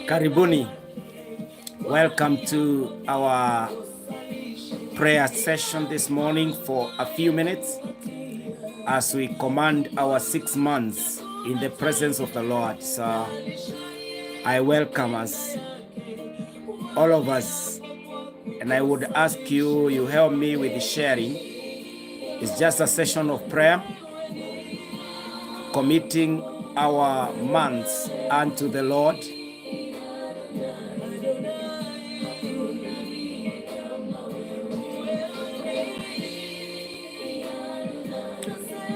Karibuni. Welcome to our prayer session this morning for a few minutes as we command our 6 months in the presence of the Lord. So I welcome us, all of us, and I would ask you help me with the sharing. It's just a session of prayer, committing our months unto the Lord.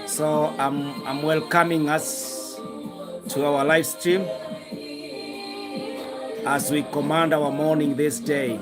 So I'm welcoming us to our live stream as we command our morning this day.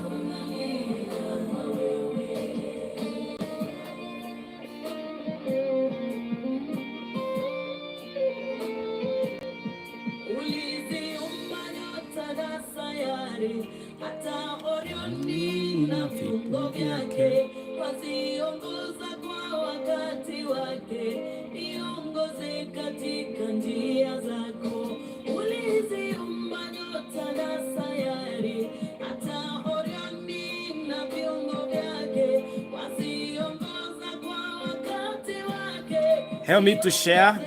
Help me to share.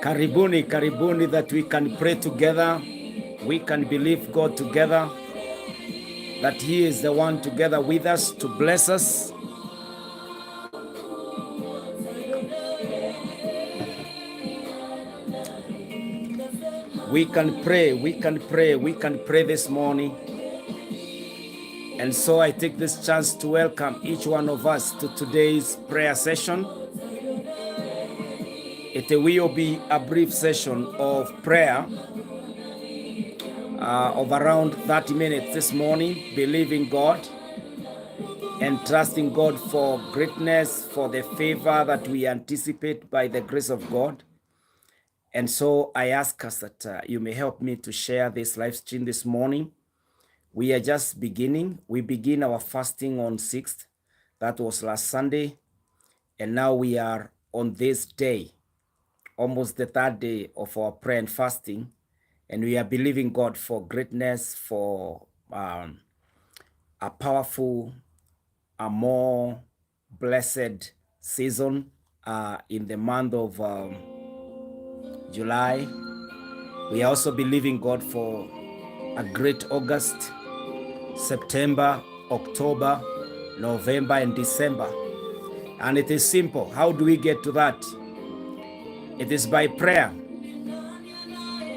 Karibuni, karibuni, that we can pray together, we can believe God together, that He is the one together with us to bless us. We can pray, we can pray, we can pray this morning. And so I take this chance to welcome each one of us to today's prayer session. It will be a brief session of prayer of around 30 minutes this morning, believing God and trusting God for greatness, for the favor that we anticipate by the grace of God. And so I ask us that you may help me to share this live stream this morning. We are just beginning. We begin our fasting on 6th. That was last Sunday. And now we are on this day, almost the 3rd day of our prayer and fasting. And we are believing God for greatness, for a powerful, a more blessed season in the month of July. We are also believing God for a great August, September, October, November, and December. And it is simple. How do we get to that? It is by prayer.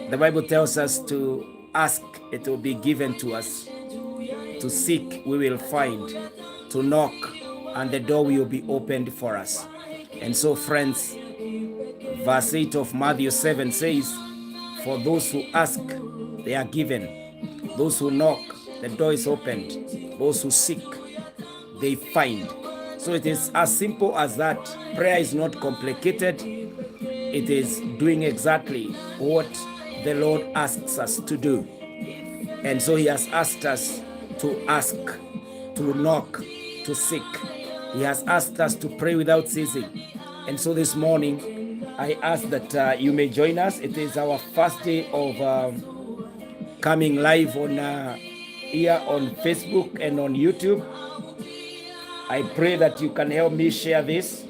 The Bible tells us to ask, it will be given to us. To seek, we will find. To knock, and the door will be opened for us. And so, friends, verse 8 of Matthew 7 says, for those who ask, they are given. Those who knock, the door is opened. Those who seek, they find. So it is as simple as that. Prayer is not complicated. It is doing exactly what the Lord asks us to do. And so he has asked us to ask, to knock, to seek. He has asked us to pray without ceasing. And so this morning, I ask that you may join us. It is our first day of coming live on here on Facebook and on YouTube. I pray that you can help me share this.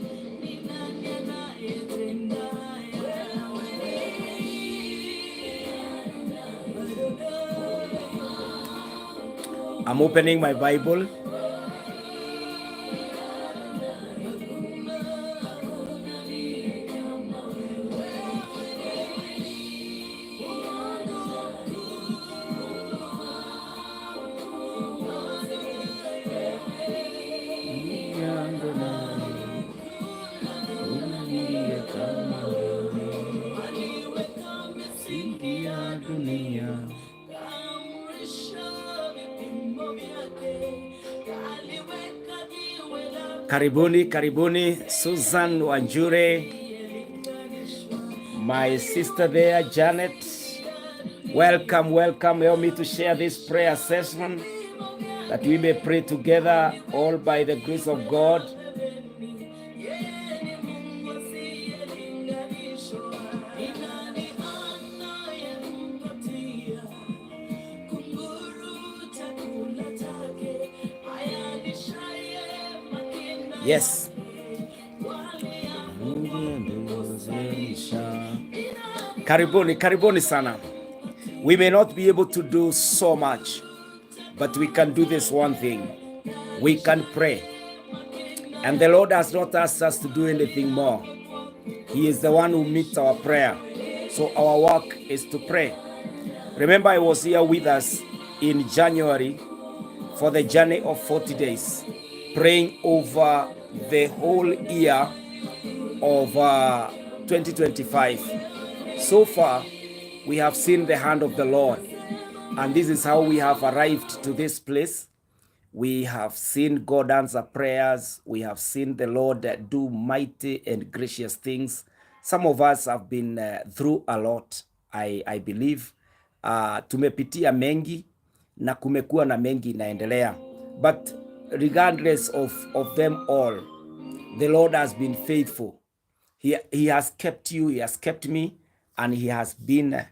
I'm opening my Bible. Karibuni, karibuni, Susan Wanjure, my sister there, Janet. Welcome, welcome. Help me to share this prayer session that we may pray together, all by the grace of God. Yes. Karibuni, karibuni sana. We may not be able to do so much, but we can do this one thing. We can pray. And the Lord has not asked us to do anything more. He is the one who meets our prayer. So our work is to pray. Remember, I was here with us in January for the journey of 40 days, praying over the whole year of 2025. So far, we have seen the hand of the Lord, and this is how we have arrived to this place. We have seen God answer prayers. We have seen the Lord do mighty and gracious things. Some of us have been through a lot. I believe tumepitia mengi na kumekuwa na mengi inaendelea. But regardless of them all, the Lord has been faithful. He has kept you, he has kept me, and he has been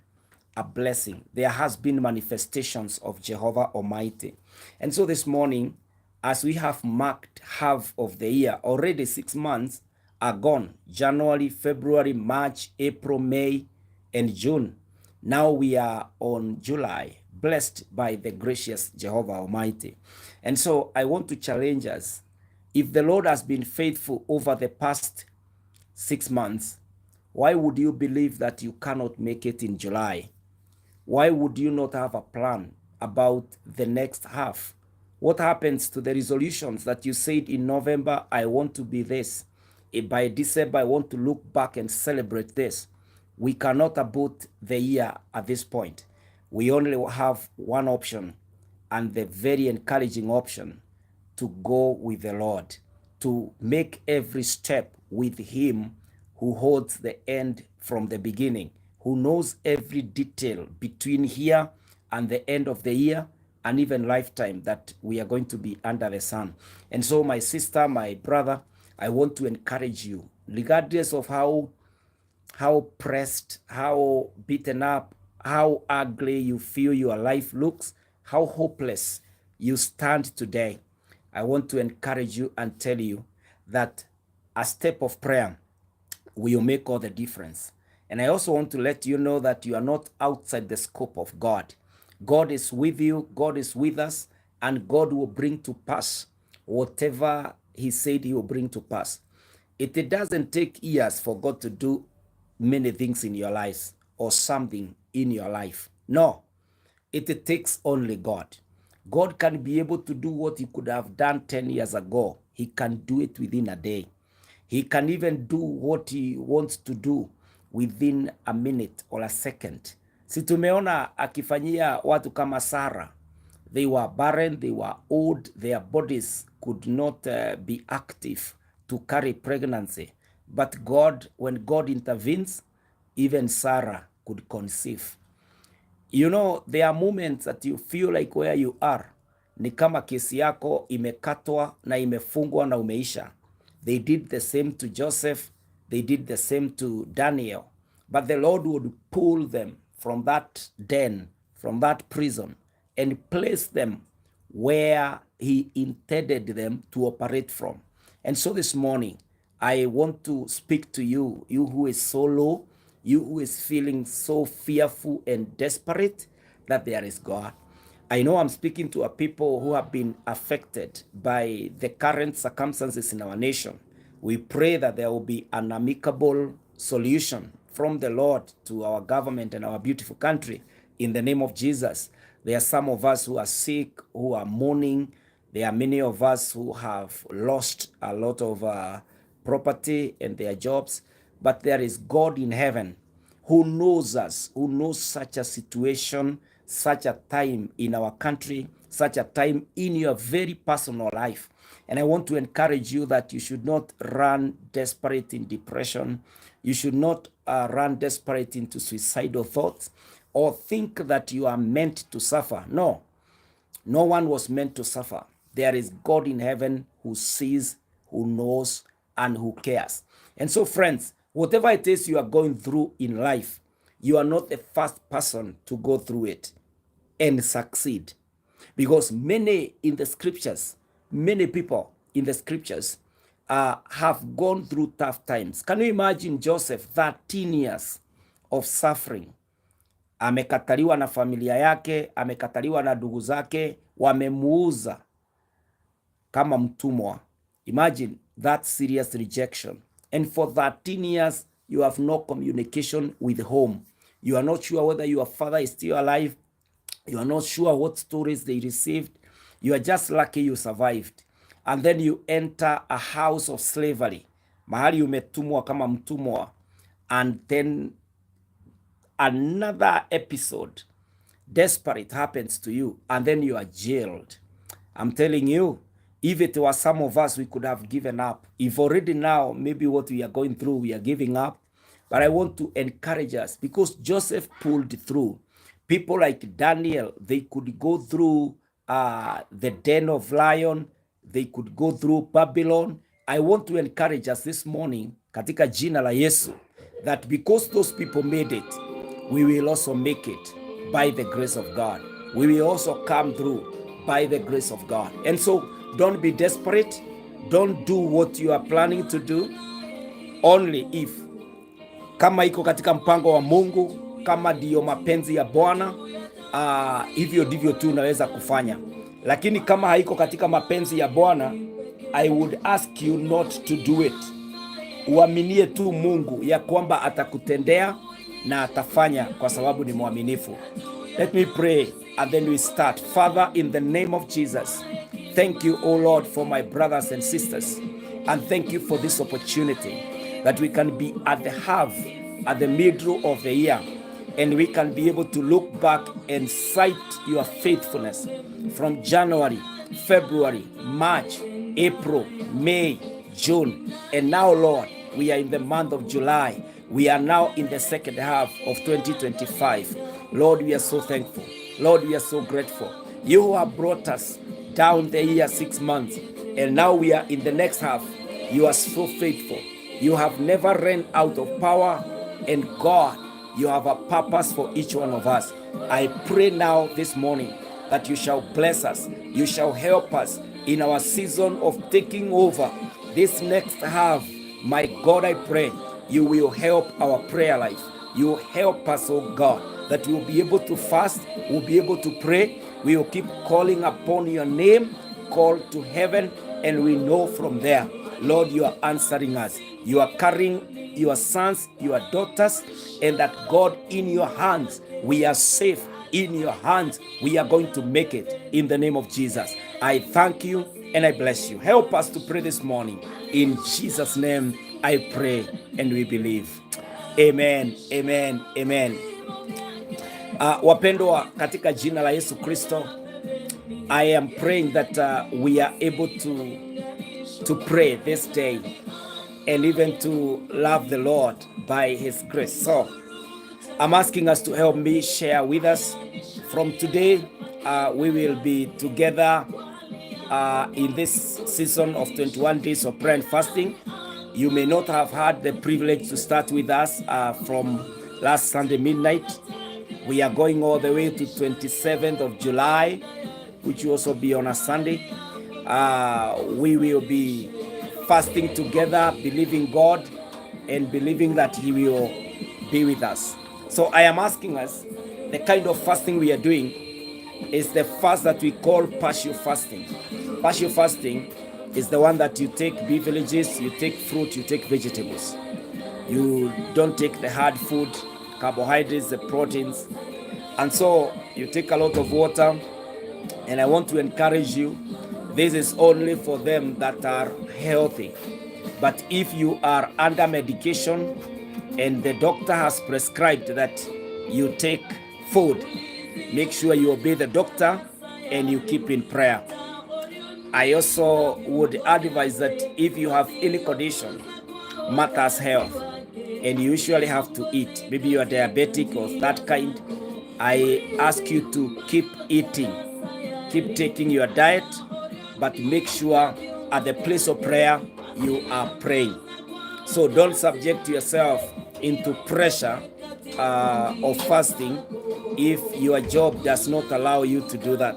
a blessing. There has been manifestations of Jehovah Almighty. And so this morning, as we have marked half of the year, already 6 months are gone. January, February, March, April, May, and June. Now we are on July, blessed by the gracious Jehovah Almighty. And so I want to challenge us. If the Lord has been faithful over the past 6 months, why would you believe that you cannot make it in July? Why would you not have a plan about the next half? What happens to the resolutions that you said in November, I want to be this. By December, I want to look back and celebrate this. We cannot abort the year at this point. We only have one option, and the very encouraging option, to go with the Lord, to make every step with him who holds the end from the beginning, who knows every detail between here and the end of the year, and even lifetime that we are going to be under the sun. And so, my sister, my brother, I want to encourage you, regardless of how pressed, how beaten up, how ugly you feel your life looks, how hopeless you stand today, I want to encourage you and tell you that a step of prayer will make all the difference. And I also want to let you know that you are not outside the scope of God. God is with you, God is with us, and God will bring to pass whatever he said he will bring to pass. It doesn't take years for God to do many things in your lives or something in your life. No, It takes only God. God can be able to do what he could have done 10 years ago. He can do it within a day. He can even do what he wants to do within a minute or a second. Si tumeona akifanyia watu kama Sarah. They were barren, they were old, their bodies could not be active to carry pregnancy. But God, when God intervenes, even Sarah could conceive. You know, there are moments that you feel like where you are ni kama kesi yako imekatwa na imefungwa na umeisha. They did the same to Joseph, they did the same to Daniel, but the Lord would pull them from that den, from that prison, and place them where he intended them to operate from. And so this morning, I want to speak to you, you who is so low, you who is feeling so fearful and desperate, that there is God. I know I'm speaking to a people who have been affected by the current circumstances in our nation. We pray that there will be an amicable solution from the Lord to our government and our beautiful country in the name of Jesus. There are some of us who are sick, who are mourning. There are many of us who have lost a lot of property and their jobs. But there is God in heaven who knows us, who knows such a situation, such a time in our country, such a time in your very personal life. And I want to encourage you that you should not run desperate in depression. You should not run desperate into suicidal thoughts or think that you are meant to suffer. No, no one was meant to suffer. There is God in heaven who sees, who knows, and who cares. And so, friends, whatever it is you are going through in life, you are not the first person to go through it and succeed. Because many in the scriptures, many people in the scriptures have gone through tough times. Can you imagine Joseph, 13 years of suffering? Amekataliwa na familia yake, amekataliwa na ndugu zake, wamemuuza kama mtumwa. Imagine that serious rejection. And for 13 years, you have no communication with home. You are not sure whether your father is still alive. You are not sure what stories they received. You are just lucky you survived. And then you enter a house of slavery. Mahali umetumwa kama mtumwa. And then another episode, desperate, happens to you. And then you are jailed. I'm telling you, if it was some of us, we could have given up. If already now, maybe what we are going through, we are giving up. But I want to encourage us because Joseph pulled through. People like Daniel, they could go through the den of lion. They could go through Babylon. I want to encourage us this morning, katika jina la Yesu, that because those people made it, we will also make it by the grace of God. We will also come through by the grace of God. And so, don't be desperate. Don't do what you are planning to do. Only if kama iko katika mpango wa Mungu, kama ndiyo mapenzi ya Bwana, hivyo ndivyo tu unaweza kufanya. Lakini kama haiko katika mapenzi ya Bwana, I would ask you not to do it. Uaminie tu Mungu ya kwamba atakutendea na atafanya kwa sababu ni mwaminifu. Let me pray and then we start. Father, in the name of Jesus, thank you, O Lord, for my brothers and sisters. And thank you for this opportunity that we can be at the half, at the middle of the year. And we can be able to look back and cite your faithfulness from January, February, March, April, May, June. And now, Lord, we are in the month of July. We are now in the second half of 2025. Lord, we are so thankful. Lord, we are so grateful. You who have brought us down the year 6 months, and now we are in the next half. You are so faithful. You have never ran out of power, and God, you have a purpose for each one of us. I pray now this morning that you shall bless us. You shall help us in our season of taking over this next half. My God, I pray you will help our prayer life. You will help us, oh God, that we will be able to fast, we will be able to pray. We will keep calling upon your name, call to heaven, and we know from there, Lord, you are answering us. You are carrying your sons, your daughters, and that God, in your hands, we are safe. in your hands. We are going to make it in the name of Jesus. I thank you and I bless you. Help us to pray this morning. In Jesus' name I pray and we believe. Amen, amen, amen. Wapendwa katika jina la Yesu Kristo, I am praying that we are able to pray this day and even to love the Lord by His grace. So I'm asking us to help me share with us. From today, we will be together in this season of 21 days of prayer and fasting. You may not have had the privilege to start with us from last Sunday midnight. We are going all the way to 27th of July, which will also be on a Sunday. We will be fasting together, believing God and believing that He will be with us. So I am asking us, the kind of fasting we are doing is the fast that we call partial fasting. Partial fasting is the one that you take beverages, you take fruit, you take vegetables. You don't take the hard food, carbohydrates, the proteins. And so you take a lot of water. And I want to encourage you, this is only for them that are healthy. But if you are under medication and the doctor has prescribed that you take food, make sure you obey the doctor and you keep in prayer. I also would advise that if you have any condition, matters health, and you usually have to eat, maybe you are diabetic or that kind, I ask you to keep eating, keep taking your diet, but make sure at the place of prayer you are praying. So don't subject yourself into pressure of fasting if your job does not allow you to do that.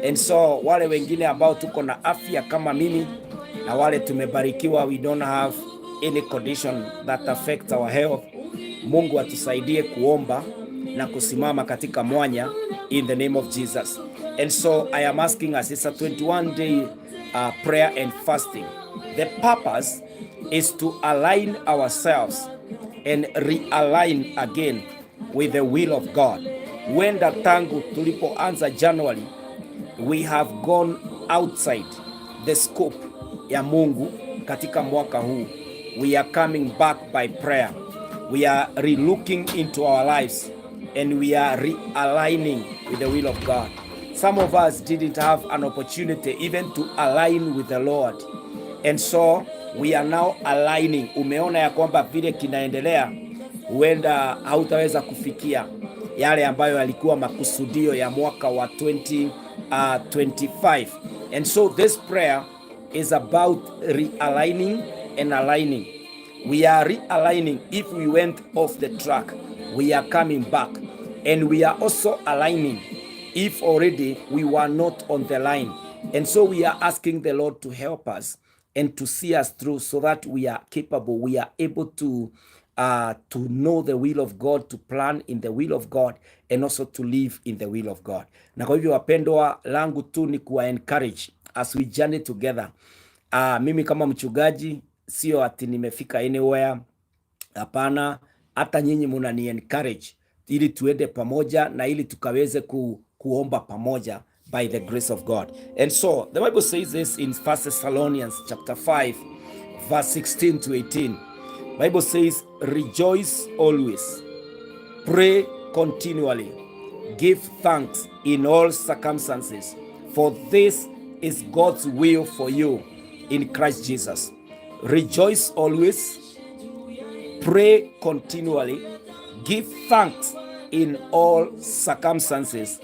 And so wale wengine ambao tuko na afya kama mimi na wale tumebarikiwa, we don't have any condition that affects our health, Mungu atusaidie kuomba na kusimama katika mwanya in the name of Jesus. And so I am asking us, it's a 21-day prayer and fasting. The purpose is to align ourselves and realign again with the will of God. Wenda tangu tulipoanza January, we have gone outside the scope ya Mungu katika mwaka huu. We are coming back by prayer. We are re-looking into our lives and we are realigning with the will of God. Some of us didn't have an opportunity even to align with the Lord. And so we are now aligning. Umeona ya kwamba vile kinaendelea, huenda hautaweza kufikia yale ambayo yalikuwa makusudio ya mwaka wa 2025. And so this prayer is about realigning and aligning. We are realigning. If we went off the track, we are coming back. And we are also aligning if already we were not on the line. And so we are asking the Lord to help us and to see us through so that we are capable, we are able to know the will of God, to plan in the will of God, and also to live in the will of God. Na kwa hivyo wapendwa, langu tu ni kuwa encourage as we journey together. Mimi kama mchungaji sio ati nimefika anywhere. Hapana, hata nyinyi munani encourage ili tuende pamoja na ili tukaweze kuomba pamoja by the grace of God. And so the Bible says this in 1 Thessalonians chapter 5 verse 16 to 18. Bible says, rejoice always, pray continually, give thanks in all circumstances, for this is God's will for you in Christ Jesus. Rejoice always, pray continually, give thanks in all circumstances,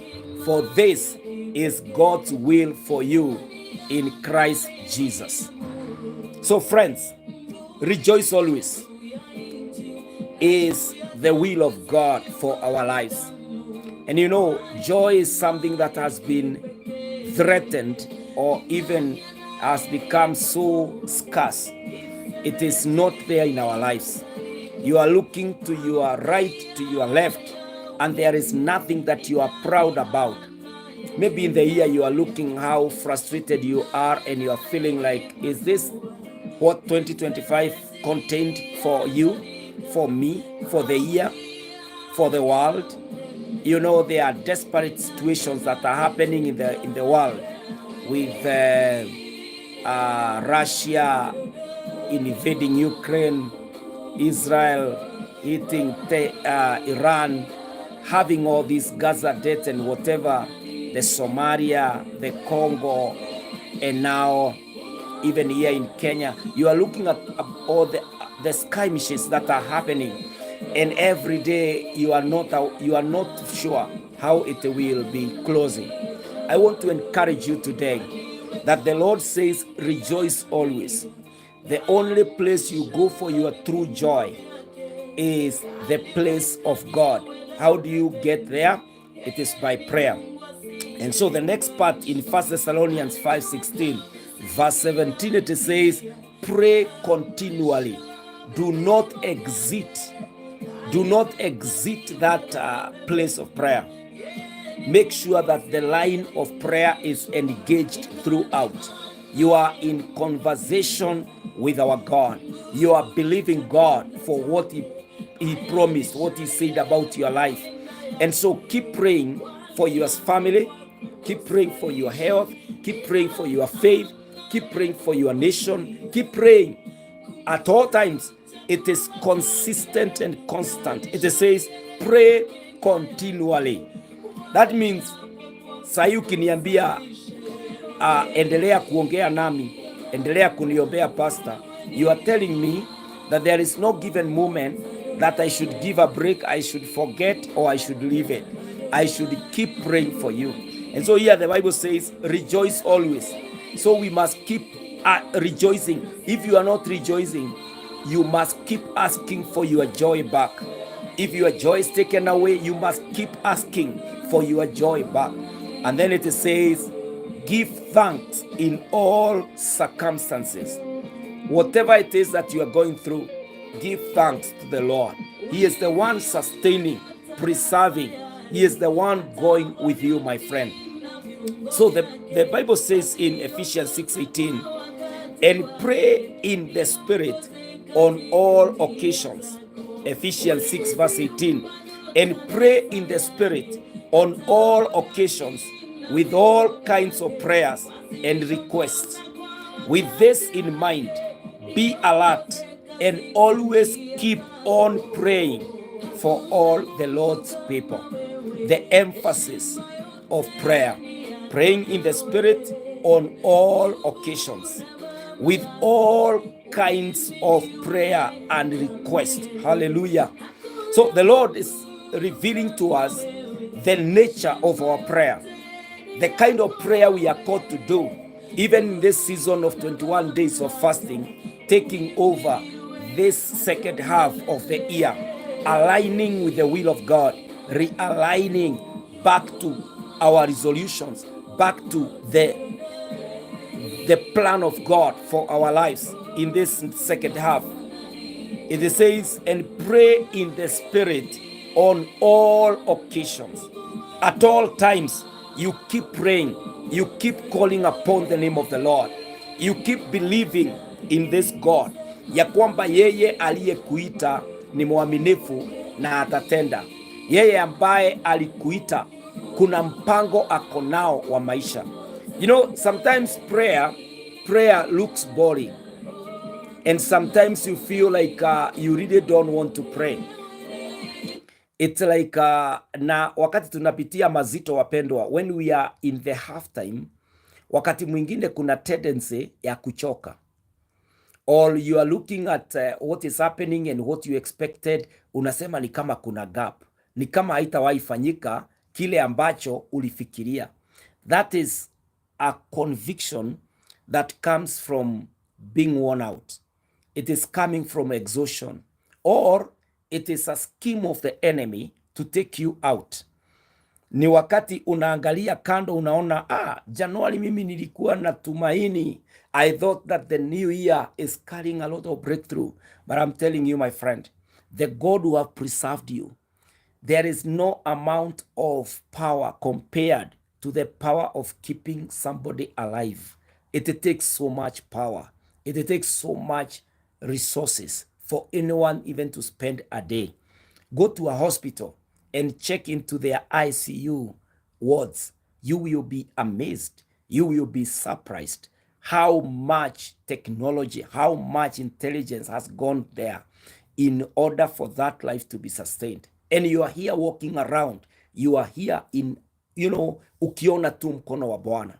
for this is God's will for you in Christ Jesus. So friends, rejoice always is the will of God for our lives. And you know, joy is something that has been threatened or even has become so scarce. It is not there in our lives. You are looking to your right, to your left, and there is nothing that you are proud about. Maybe in the year you are looking how frustrated you are and you are feeling like, is this what 2025 contained for you, for me, for the year, for the world? You know, there are desperate situations that are happening in the world with Russia invading Ukraine, Israel hitting Iran, having all these Gaza deaths and whatever, the Somalia, the Congo, and now even here in Kenya. You are looking at all the skirmishes that are happening, and every day you are not sure how it will be closing. I want to encourage you today that the Lord says, rejoice always. The only place you go for your true joy is the place of God. How do you get there? It is by prayer. And so the next part in 1 Thessalonians 5:16, verse 17, it says, pray continually. Do not exit that place of prayer. Make sure that the line of prayer is engaged throughout. You are in conversation with our God. You are believing God for what He promised, what He said about your life. And so keep praying for your family, keep praying for your health, keep praying for your faith, keep praying for your nation, keep praying at all times. It is consistent and constant. It says pray continually. That means sahi ukiniambia endelea kuongea nami, endelea kuniombea pastor, you are telling me that there is no given moment that I should give a break, I should forget, or I should leave it. I should keep praying for you. And so here the Bible says, rejoice always. So we must keep rejoicing. If you are not rejoicing, you must keep asking for your joy back. If your joy is taken away, you must keep asking for your joy back. And then it says, give thanks in all circumstances. Whatever it is that you are going through, give thanks to the Lord. He is the one sustaining, preserving. He is the one going with you, my friend. So the Bible says in Ephesians 6:18, and pray in the Spirit on all occasions. Ephesians 6 verse 18, and pray in the Spirit on all occasions with all kinds of prayers and requests. With this in mind, be alert and always keep on praying for all the Lord's people. The emphasis of prayer, praying in the Spirit on all occasions with all kinds of prayer and request. Hallelujah. So the Lord is revealing to us the nature of our prayer, the kind of prayer we are called to do, even in this season of 21 days of fasting, taking over this second half of the year, aligning with the will of God, realigning back to our resolutions, back to the plan of God for our lives in this second half. It says, and pray in the Spirit on all occasions. At all times, you keep praying, you keep calling upon the name of the Lord, you keep believing in this God, ya kwamba yeye aliyekuita ni mwaminifu na atatenda. Yeye ambaye alikuita kuna mpango akonao wa maisha. You know, sometimes prayer looks boring, and sometimes you feel like you really don't want to pray. It's like na wakati tunapitia mazito wapendwa, when we are in the half time, wakati mwingine kuna tendency ya kuchoka, or you are looking at what is happening and what you expected, unasema ni kama kuna gap, ni kama haitawahi fanyika kile ambacho ulifikiria. That is a conviction that comes from being worn out. It is coming from exhaustion, or it is a scheme of the enemy to take you out. Ni wakati unaangalia kando, unaona Januari mimi nilikuwa na tumaini. I thought that the new year is carrying a lot of breakthrough. But I'm telling you, my friend, the God who have preserved you, there is no amount of power compared to the power of keeping somebody alive. It takes so much power. It takes so much resources for anyone even to spend a day. Go to a hospital and check into their ICU wards, you will be amazed. You will be surprised how much technology, how much intelligence has gone there in order for that life to be sustained. And you are here walking around, you are here in, ukiona tu mkono wa Bwana.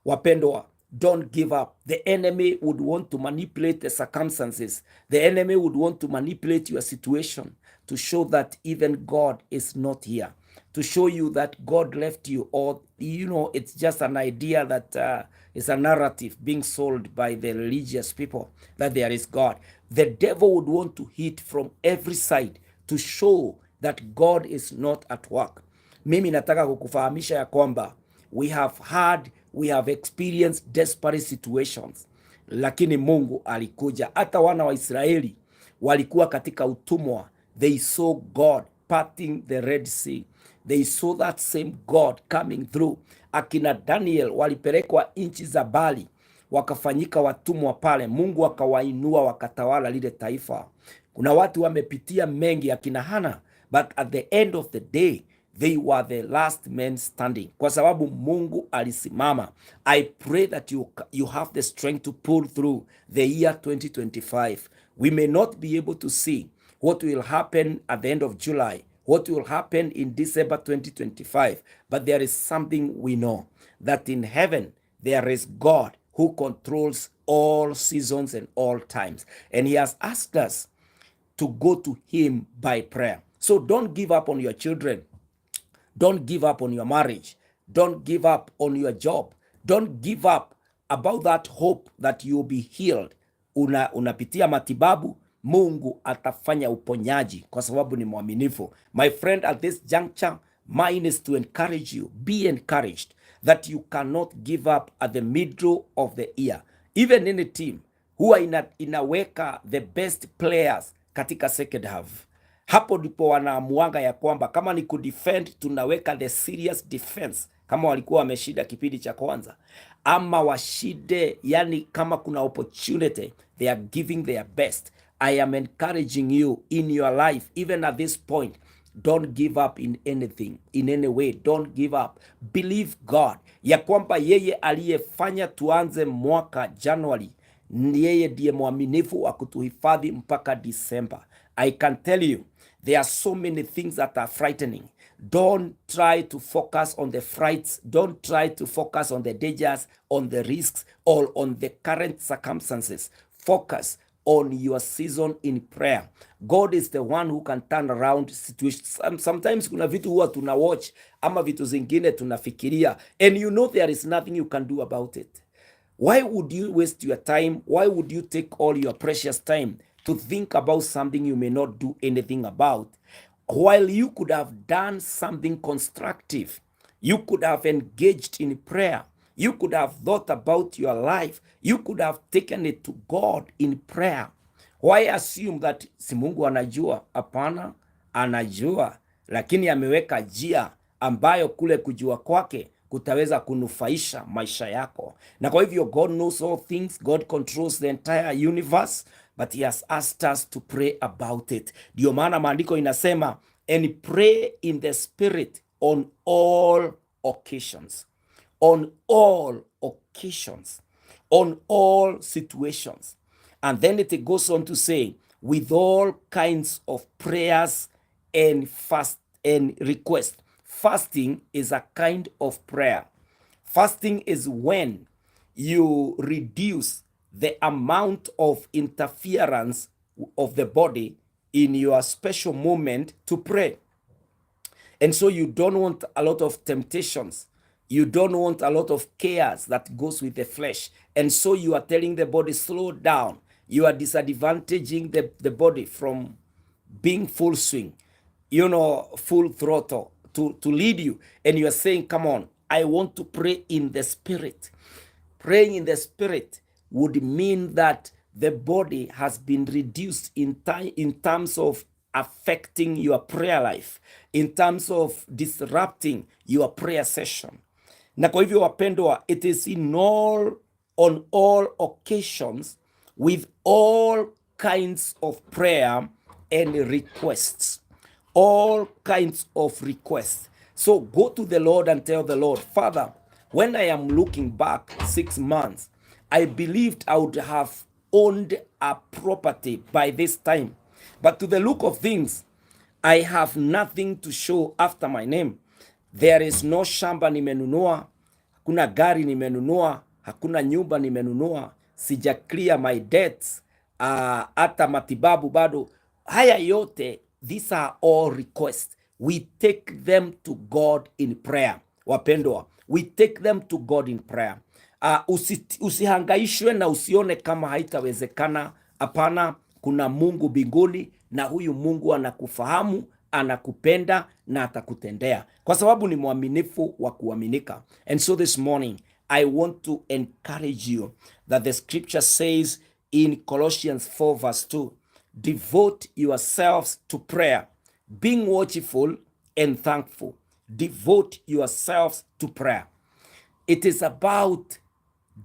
Wapendwa, don't give up. The enemy would want to manipulate the circumstances. The enemy would want to manipulate your situation to show that even God is not here, to show you that God left you, or, it's just an idea that is a narrative being sold by the religious people that there is God. The devil would want to hit from every side to show that God is not at work. Mimi nataka kukufahamisha ya kwamba we have experienced desperate situations, lakini Mungu alikuja. Hata wana wa Israeli walikuwa katika utumwa, they saw God parting the Red Sea. They saw that same God coming through. Akina Daniel walipelekwa nchi za Bali, wakafanyika watumwa pale, Mungu akawainua wakatawala lile taifa. Kuna watu wamepitia mengi, akina Hana, but at the end of the day they were the last men standing, kwa sababu Mungu alisimama. I pray that you have the strength to pull through the year 2025. We may not be able to see what will happen at the end of July, what will happen in December 2025, but there is something we know, that in heaven there is God who controls all seasons and all times, and he has asked us to go to him by prayer. So don't give up on your children. Don't give up on your marriage. Don't give up on your job. Don't give up about that hope that you'll be healed. Unapitia matibabu, Mungu atafanya uponyaji kwa sababu ni mwaminifu. My friend, at this juncture, mine is to encourage you. Be encouraged that you cannot give up at the middle of the year. Even in a team huwa inaweka the best players katika second half. Hapo ndipo wanaamuanga ya kwamba kama ni kudefend, tunaweka the serious defense, kama walikuwa wameshida kipindi cha kwanza ama washide, yani kama kuna opportunity they are giving their best. I am encouraging you in your life, even at this point, don't give up in anything, in any way. Don't give up. Believe God ya kwamba yeye aliyefanya tuanze mwaka January, yeye ndiye mwaminifu wa kutuhifadhi mpaka December. I can tell you, there are so many things that are frightening. Don't try to focus on the frights. Don't try to focus on the dangers, on the risks, or on the current circumstances. Focus on your season in prayer. God is the one who can turn around situations. Sometimes kuna vitu huwa tuna watch ama vitu zingine tunafikiria, and you know there is nothing you can do about it. Why would you waste your time? Why would you take all your precious time to think about something you may not do anything about, while you could have done something constructive? You could have engaged in prayer. You could have thought about your life. You could have taken it to God in prayer. Why assume that si Mungu anajua? Hapana, anajua, lakini ameweka njia ambayo kule kujua kwake kutaweza kunufaisha maisha yako. Na kwa hivyo God knows all things. God controls the entire universe, but he has asked us to pray about it. Ndio maana maandiko inasema, and pray in the spirit on all occasions. On all occasions. On all situations. And then it goes on to say, with all kinds of prayers and fast and request. Fasting is a kind of prayer. Fasting is when you reduce the amount of interference of the body in your special moment to pray. And so you don't want a lot of temptations. You don't want a lot of cares that goes with the flesh. And so you are telling the body, slow down. You are disadvantaging the body from being full swing, full throttle to lead you. And you are saying, come on, I want to pray in the spirit. Praying in the spirit would mean that the body has been reduced in terms of affecting your prayer life, in terms of disrupting your prayer session. Na kwa hivyo wapendwa, it is on all occasions with all kinds of prayer and requests. all kinds of requests. So go to the Lord and tell the Lord, Father, when I am looking back 6 months, I believed I would have owned a property by this time. But to the look of things, I have nothing to show after my name. There is no shamba nimenunua, hakuna gari nimenunua, hakuna nyumba nimenunua, sija clear my debts, hata matibabu bado. Haya yote, these are all requests. We take them to God in prayer. Wapendwa, we take them to God in prayer. Usihangaishwe na usione kama haitawezekana. Hapana, kuna Mungu mbinguni na huyu Mungu anakufahamu, anakupenda na atakutendea, kwa sababu ni mwaminifu wa kuaminika. And so this morning I want to encourage you that the scripture says in Colossians 4 verse 2, devote yourselves to prayer, being watchful and thankful. Devote yourselves to prayer. It is about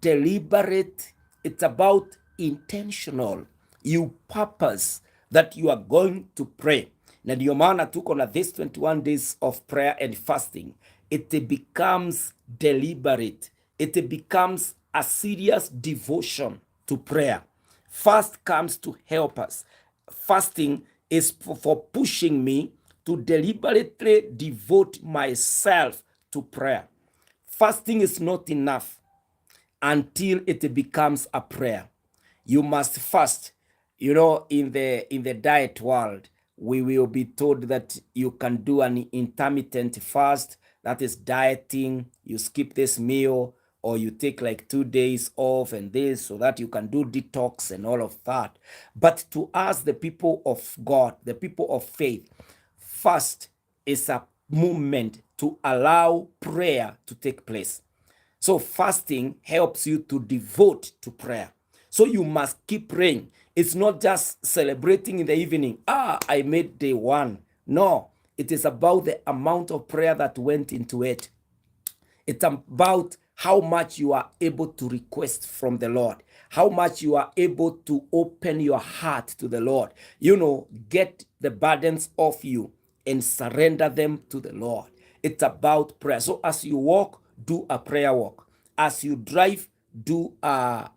deliberate, it's about intentional. You purpose that you are going to pray. Na ndio maana tuko na this 21 days of prayer and fasting. It becomes deliberate. It becomes a serious devotion to prayer. Fast comes to help us. Fasting is for pushing me to deliberately devote myself to prayer. Fasting is not enough until it becomes a prayer. You must fast. You know, in the diet world, we will be told that you can do an intermittent fast. That is dieting. You skip this meal, or you take like 2 days off and this, so that you can do detox and all of that. But to us, the people of God, the people of faith, fast is a movement to allow prayer to take place. So fasting helps you to devote to prayer. So you must keep praying. It's not just celebrating in the evening. I made day 1. No, it is about the amount of prayer that went into it. It's about how much you are able to request from the Lord, how much you are able to open your heart to the Lord. You know, get the burdens off you and surrender them to the Lord. It's about prayer. So as you walk, do a prayer walk. As you drive, do a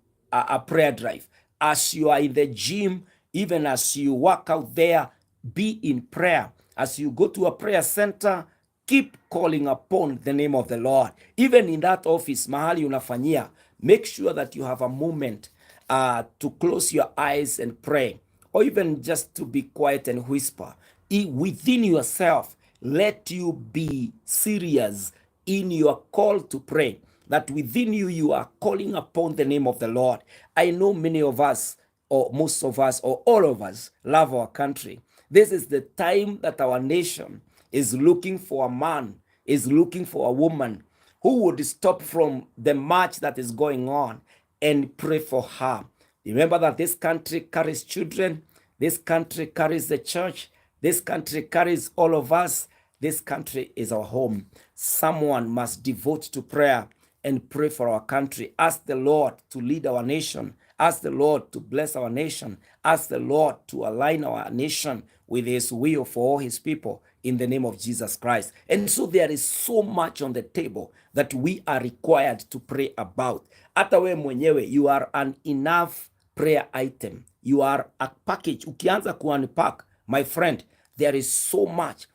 prayer drive. As you are in the gym, even as you work out there, be in prayer. As you go to a prayer center, keep calling upon the name of the Lord. Even in that office, mahali unafanyia, make sure that you have a moment to close your eyes and pray, or even just to be quiet and whisper. Within yourself, let you be serious in your call to pray, that within you, you are calling upon the name of the Lord. I know many of us, or most of us, or all of us, love our country. This is the time that our nation is looking for a man, is looking for a woman who would stop from the march that is going on and pray for her. Remember that this country carries children, this country carries the church, this country carries all of us. This country is our home. Someone must devote to prayer and pray for our country. Ask the Lord to lead our nation. Ask the Lord to bless our nation. Ask the Lord to align our nation with his will for all his people in the name of Jesus Christ. And so there is so much on the table that we are required to pray about. Hata we mwenyewe, you are an enough prayer item. You are a package. Ukianza kuunpack, my friend, there is so much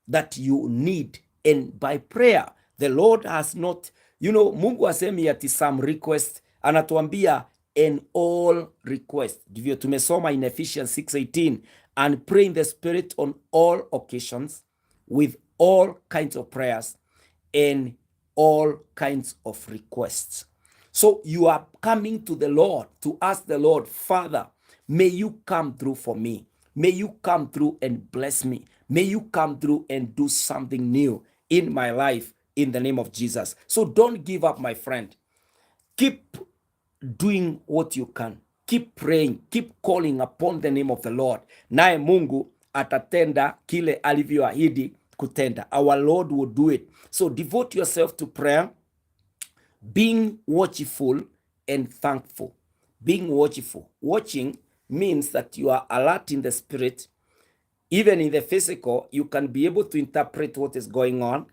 that you need. And by prayer, the Lord has not, Mungu asemi ati some request, anatuambia in all request. Ndivyo tumesoma in Ephesians 6:18, and pray in the Spirit on all occasions with all kinds of prayers and all kinds of requests. So you are coming to the Lord to ask the Lord, Father, may you come through for me. May you come through and bless me. May you come through and do something new in my life in the name of Jesus. So don't give up, my friend. Keep doing what you can. Keep praying. Keep calling upon the name of the Lord. Naye Mungu atatenda kile alivyoahidi kutenda. Our Lord will do it. So devote yourself to prayer, being watchful and thankful. Being watchful. Watching means that you are alert in the spirit, Even in the physical, you can be able to interpret what is going on.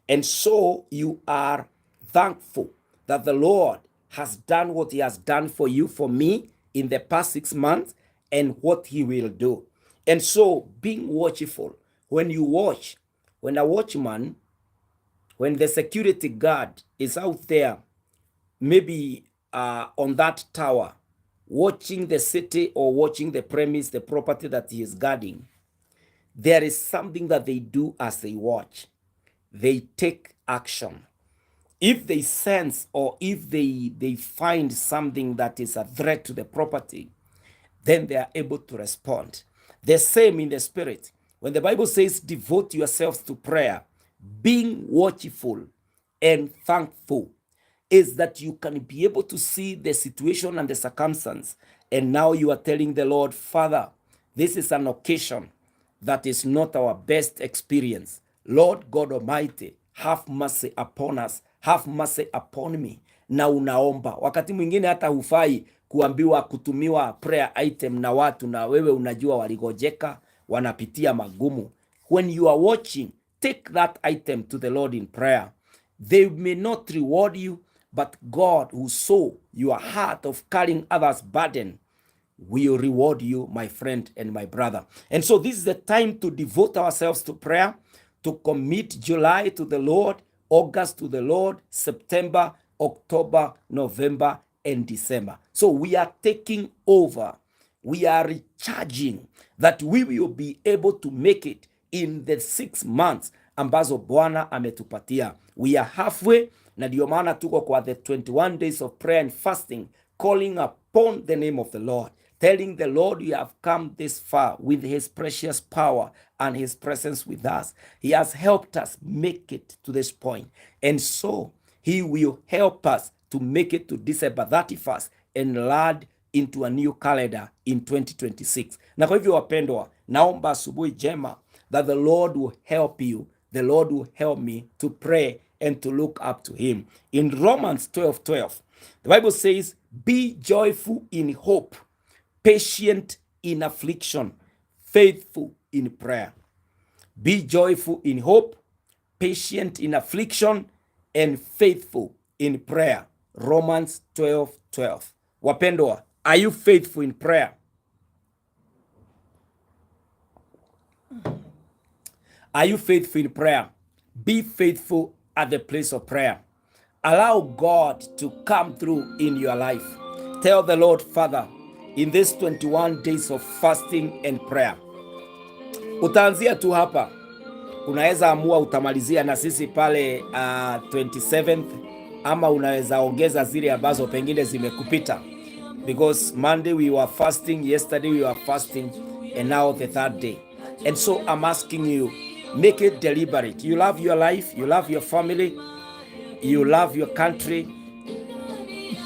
And so you are thankful that the Lord has done what he has done for you, for me, in the past 6 months, and what he will do. And so being watchful, when you watch, when a watchman, when the security guard is out there, maybe on that tower, watching the city or watching the premise, the property that he is guarding, there is something that they do as they watch. They take action. If they sense or if they find something that is a threat to the property, then they are able to respond. The same in the spirit. When the Bible says, devote yourselves to prayer, being watchful and thankful, is that you can be able to see the situation and the circumstance. And now you are telling the Lord, Father, this is an occasion that is not our best experience. Lord God Almighty, have mercy upon us, have mercy upon me. Na unaomba. Wakati mwingine hata hufai kuambiwa kutumiwa prayer item na watu na wewe unajua waligojeka, wanapitia magumu. When you are watching, take that item to the Lord in prayer. They may not reward you, but God who saw your heart of carrying others' burden will reward you, my friend and my brother. And so this is the time to devote ourselves to prayer, to commit July to the Lord, August to the Lord, September, October, November, and December. So we are taking over. We are recharging that we will be able to make it in the 6 months ambazo Bwana ametupatia. We are halfway, na ndio maana tuko kwa the 21 days of prayer and fasting, calling upon the name of the Lord, telling the Lord you have come this far with his precious power and his presence with us. He has helped us make it to this point. And so he will help us to make it to December 31st and land into a new calendar in 2026. Na kwa hivyo wapendwa, naomba asubuhi jema that the Lord will help you, the Lord will help me to pray and to look up to him. In Romans 12:12, the Bible says, be joyful in hope, patient in affliction, faithful in prayer. Be joyful in hope, patient in affliction, and faithful in prayer. Romans 12:12. Wapendwa, are you faithful in prayer? Are you faithful in prayer? Be faithful at the place of prayer. Allow God to come through in your life. Tell the Lord, Father, in these 21 days of fasting and prayer. Utaanzia tu hapa. Unaweza amua utamalizia na sisi pale 27th, ama unaweza ongeza zile ambazo pengine zimekupita. Because Monday we were fasting, yesterday we were fasting, and now the third day. And so I'm asking you, make it deliberate. You love your life, you love your family, you love your country,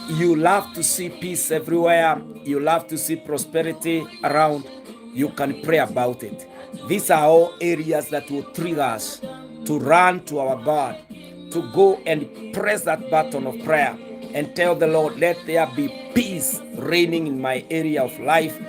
you love to see peace everywhere, you love to see prosperity around. You can pray about it. These are all areas that will trigger us to run to our God, to go and press that button of prayer and tell the Lord, let there be peace reigning in my area of life,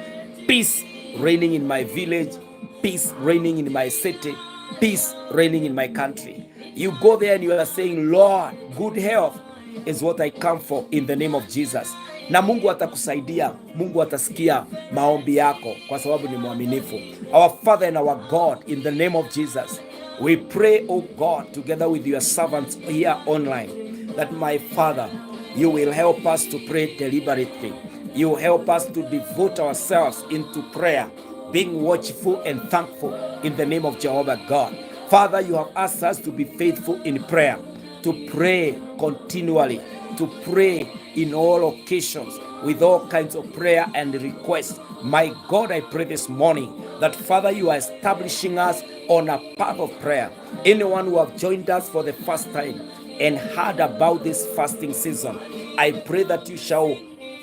peace reigning in my village, peace reigning in my city, peace reigning in my country. You go there and you are saying, Lord, good health is what I come for in the name of Jesus. Na Mungu atakusaidia, Mungu atasikia maombi yako kwa sababu ni mwaminifu. Our Father and our God, in the name of Jesus, we pray, oh God, together with your servants here online, that my Father, you will help us to pray deliberately. You will help us to devote ourselves into prayer, being watchful and thankful in the name of Jehovah God. Father, you have asked us to be faithful in prayer, to pray continually, to pray in all occasions with all kinds of prayer and requests. My God, I pray this morning that, Father, you are establishing us on a path of prayer. Anyone who have joined us for the first time and heard about this fasting season, I pray that you shall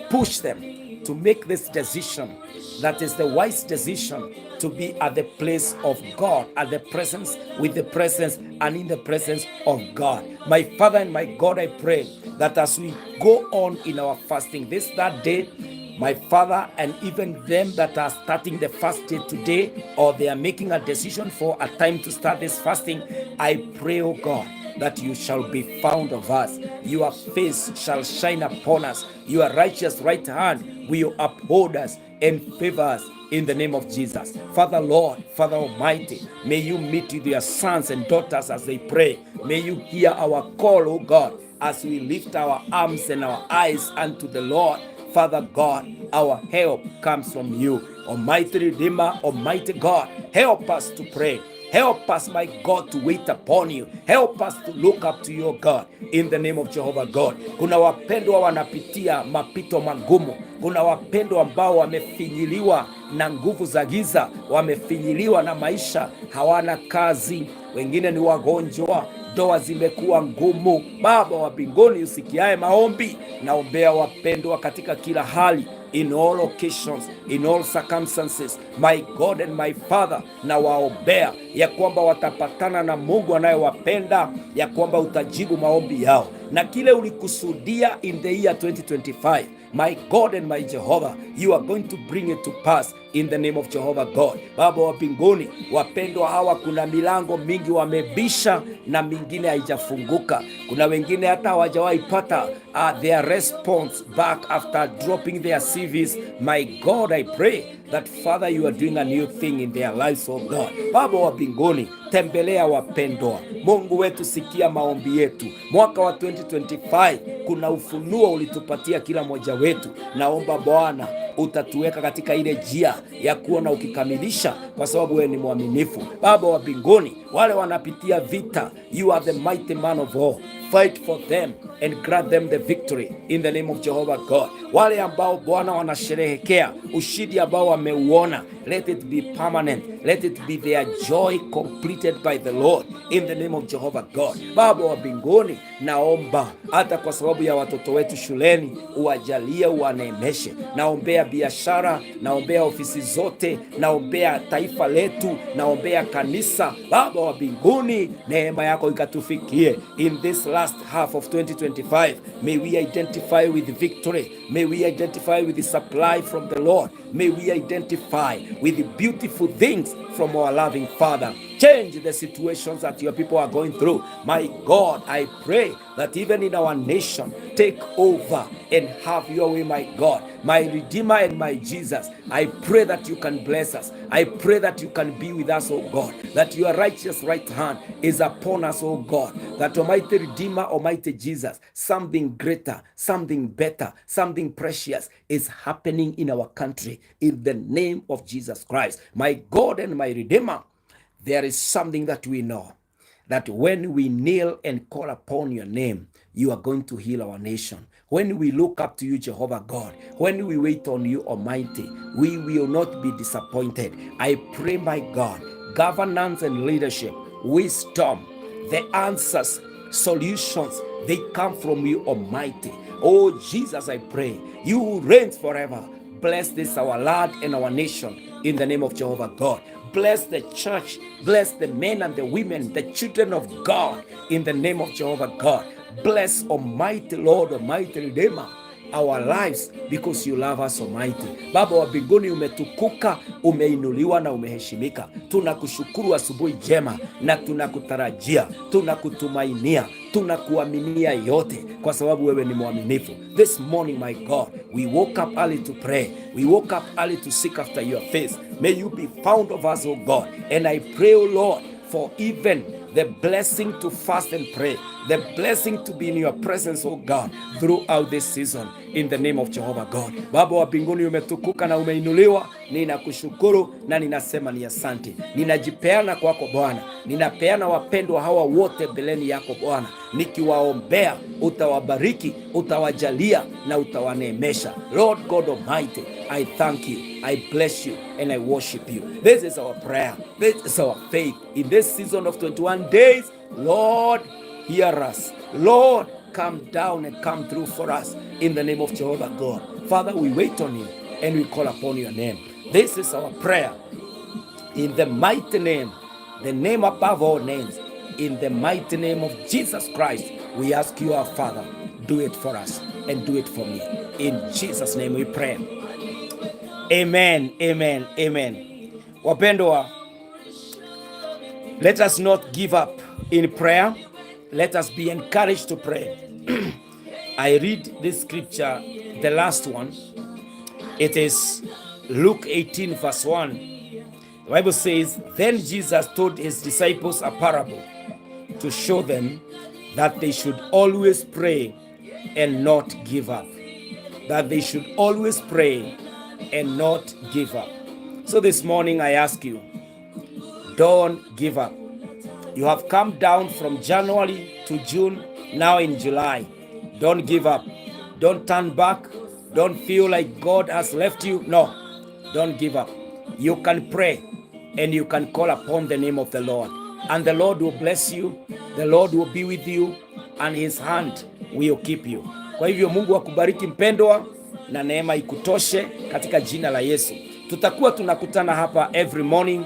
push them to make this decision that is the wise decision, to be at the place of God, at the presence, with the presence and in the presence of God. My Father and my God, I pray that as we go on in our fasting this third day, my Father, and even them that are starting the fast day today, or they are making a decision for a time to start this fasting, I pray, oh God, that you shall be found of us. Your face shall shine upon us. Your righteous right hand will uphold us and favor us in the name of Jesus. Father Lord, Father Almighty, may you meet with your sons and daughters as they pray. May you hear our call, O God, as we lift our arms and our eyes unto the Lord. Father God, our help comes from you. Almighty Redeemer, Almighty God, help us to pray. Help us, my God, to wait upon you. Help us to look up to your God in the name of Jehovah God. Kuna wapendwa wanapitia mapito magumu. Kuna wapendwa ambao wamefinyiliwa na nguvu za giza, wamefinyiliwa na maisha, hawana kazi, wengine ni wagonjwa, ndoa zimekuwa ngumu. Baba wa mbinguni, usikiae maombi, naombea wapendwa katika kila hali, in all occasions, in all circumstances, my God and my Father, na waombea ya kwamba watapatana na Mungu anayewapenda, ya kwamba utajibu maombi yao, na kile ulikusudia in the year 2025, my God and my Jehovah, you are going to bring it to pass in the name of Jehovah God. Baba wa mbinguni, wapendwa hawa, kuna milango mingi wamebisha na mingine haijafunguka. Kuna wengine hata hawajawahi pata their response back after dropping their CVs. My God, I pray that Father, you are doing a new thing in their lives, oh God. Baba wa mbinguni, tembelea wapendwa. Mungu wetu, sikia maombi yetu. Mwaka wa 2025 kuna ufunuo ulitupatia kila mmoja wetu. Naomba Bwana utatuweka katika ile njia ya kuona ukikamilisha, kwa sababu wewe ni mwaminifu. Baba wa mbinguni, wale wanapitia vita, you are the mighty man of war. Fight for them and grant them the victory in the name of Jehovah God. Wale ambao Bwana wanasherehekea ushindi ambao wameuona, let it be permanent, let it be their joy completed by the Lord in the name of Jehovah God. Baba wa mbinguni, naomba hata kwa sababu ya watoto wetu shuleni, uwajalie, uwaneemeshe. Naombea biashara, naombea ofisi zote, naombea taifa letu, naombea kanisa. Baba wa mbinguni, neema yako ikatufikie in this last half of 2025. May we identify with victory. May we identify with the supply from the Lord. May we identify with the beautiful things from our loving Father. Change the situations that your people are going through. My God, I pray that even in our nation, take over and have your way, my God, my Redeemer and my Jesus. I pray that you can bless us. I pray that you can be with us, oh God, that your righteous right hand is upon us, oh God, that Almighty Redeemer, Almighty Jesus, something greater, something better, something precious is happening in our country in the name of Jesus Christ. My God and my Redeemer, there is something that we know, that when we kneel and call upon your name, you are going to heal our nation. When we look up to you, Jehovah God, when we wait on you, Almighty, we will not be disappointed. I pray, my God, governance and leadership, wisdom, the answers, solutions, they come from you, Almighty. Oh Jesus, I pray, you will reign forever. Bless this our land and our nation in the name of Jehovah God. Bless the church, bless the men and the women, the children of God in the name of Jehovah God. Bless Almighty Lord, Almighty Redeemer, our lives because you love us, Almighty. Baba wa mbinguni, umetukuka, umeinuliwa na umeheshimika. Tunakushukuru asubuhi njema na tunakutarajia, tunakutumainia, tunakuaminia yote kwa sababu wewe ni mwaminifu. This morning, my God, we woke up early to pray. We woke up early to seek after your face. May you be found of us, O God. And I pray, O Lord, for even the blessing to fast and pray, the blessing to be in your presence, oh God, throughout this season, in the name of Jehovah God. Baba wa mbinguni, umetukuka na umeinuliwa. Ninakushukuru na ninasema ni asante. Ninajipeana kwako Bwana, ninapeana wapendwa hawa wote mbeleni yako Bwana, nikiwaombea utawabariki, utawajalia na utawaneemesha. Lord God Almighty, I thank you, I bless you, and I worship you. This is our prayer, this is our faith in this season of 21 days. Lord, hear us. Lord, come down and come through for us in the name of Jehovah God. Father, we wait on you and we call upon your name. This is our prayer in the mighty name, the name above all names, in the mighty name of Jesus Christ. We ask you, our Father, do it for us and do it for me. In Jesus' name we pray. Amen, amen, amen. Wapendwa, let us not give up in prayer. Let us be encouraged to pray. I read this scripture, the last one. It is Luke 18 verse 1. The Bible says, then Jesus told his disciples a parable to show them that they should always pray and not give up. That they should always pray and not give up. So this morning I ask you, don't give up. You have come down from January to June, now in July. Don't give up. Don't turn back. Don't feel like God has left you. No, don't give up. You can pray and you can call upon the name of the Lord. And the Lord will bless you. The Lord will be with you and his hand will keep you. Kwa hivyo Mungu akubariki mpendwa na neema ikutoshe katika jina la Yesu. Tutakuwa tunakutana hapa every morning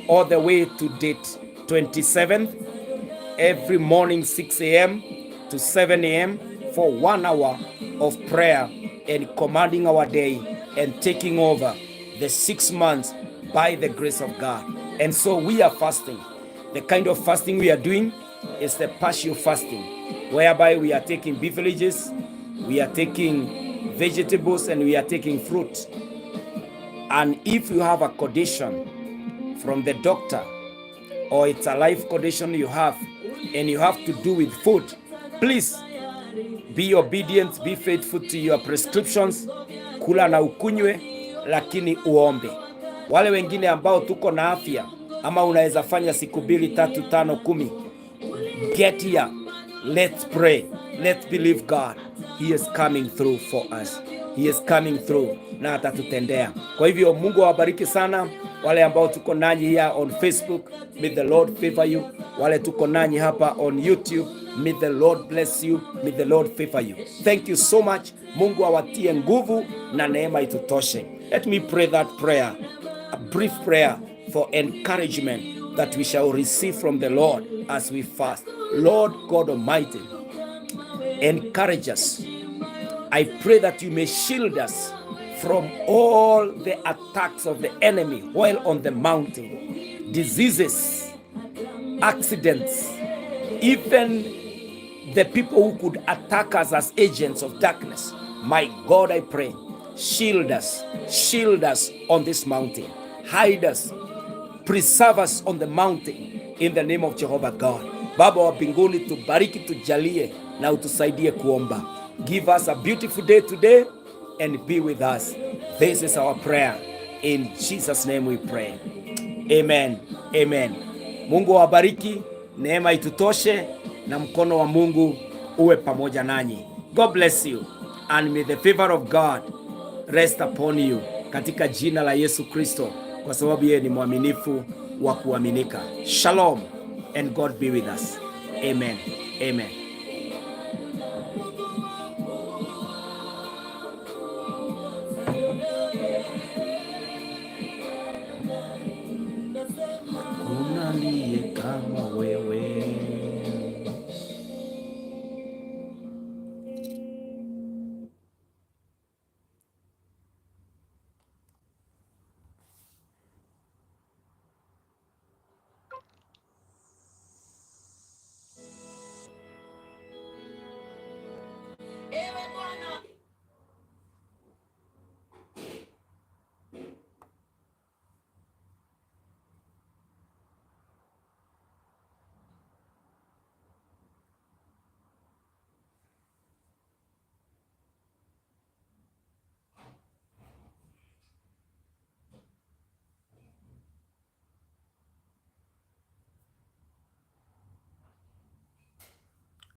all the way to date 27th, every morning 6 a.m. to 7 a.m. for 1 hour of prayer and commanding our day and taking over the 6 months by the grace of God. And so we are fasting. The kind of fasting we are doing is the partial fasting, whereby we are taking beverages, we are taking vegetables, and we are taking fruit. And if you have a condition from the doctor, or it's a life condition you have, and you have to do with food, please be obedient, be faithful to your prescriptions. Kula na ukunywe, lakini uombe. Wale wengine ambao tuko na afya, ama unaweza fanya siku 2, 3, 5, 10, get here. Let's pray. Let's believe God. He is coming through for us. He is coming through na atatutendea. Kwa hivyo Mungu awabariki sana. Wale ambao tuko nanyi here on Facebook, may the Lord favor you. Wale tuko nanyi hapa on YouTube, may the Lord bless you. May the Lord favor you. Thank you so much. Mungu awatie nguvu na neema itutoshe. Let me pray that prayer, a brief prayer for encouragement that we shall receive from the Lord as we fast. Lord God Almighty, encourage us. I pray that you may shield us from all the attacks of the enemy while on the mountain, diseases, accidents, even the people who could attack us as agents of darkness. My God, I pray, shield us on this mountain, hide us, preserve us on the mountain in the name of Jehovah God. Baba wa mbinguni, tubariki, tujalie na utusaidie kuomba. Give us a beautiful day today and be with us. This is our prayer. In Jesus' name we pray. Amen. Amen. Mungu awabariki, neema itutoshe na mkono wa Mungu uwe pamoja nanyi. God bless you and may the favor of God rest upon you katika jina la Yesu Kristo, kwa sababu yeye ni mwaminifu wa kuaminika. Shalom and God be with us. Amen. Amen. Unalie kama wewe. Ewe Bwana